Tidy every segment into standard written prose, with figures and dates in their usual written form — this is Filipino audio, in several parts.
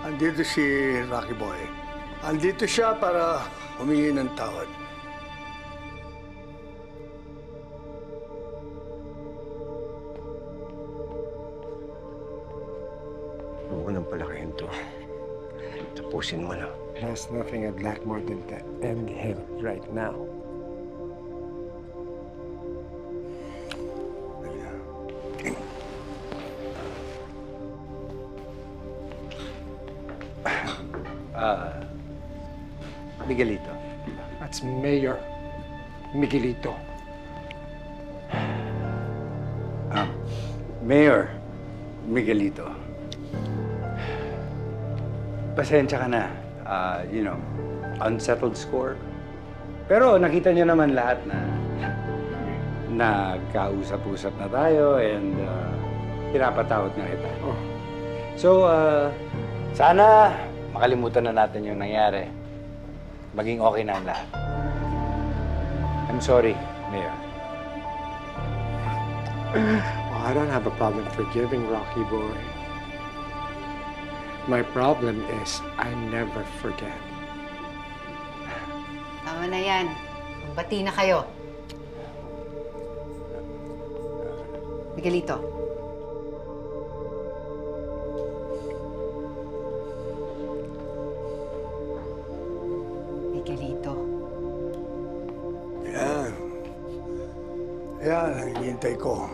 andito si Rocky Boy. Andito siya para humingi ng tawad. Huwag mo nang palakihin to. Tapusin mo na. There's nothing I'd like more than to end him right now. Miguelito. That's Mayor Miguelito. Mayor Miguelito. Pasensya ka na. Unsettled score. Pero nakita niyo naman lahat na nagkausap-usap na tayo and pinapatawad na kita. Oh. So, sana makalimutan na natin yung nangyari. Maging okay na ang lahat. I'm sorry, Mayor. Well, I don't have a problem forgiving Rocky Boy. My problem is I never forget. Tama na yan. Magbati na kayo. Miguelito. Miguelito. Yan. Yan ang hinihintay ko.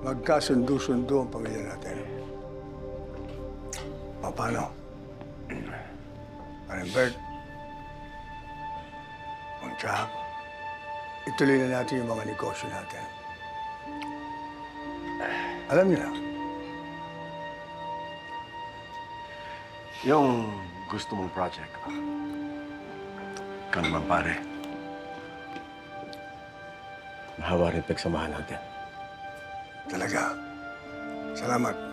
Magkasundo-sundo ang pamilya natin. Paano? Parang Bert, ang Jack, ituloy na natin yung mga negosyo natin. Alam niyo na. Yung gusto mong project, ikaw naman pare. Mahawa rin pagsamahan natin. Talaga. Salamat.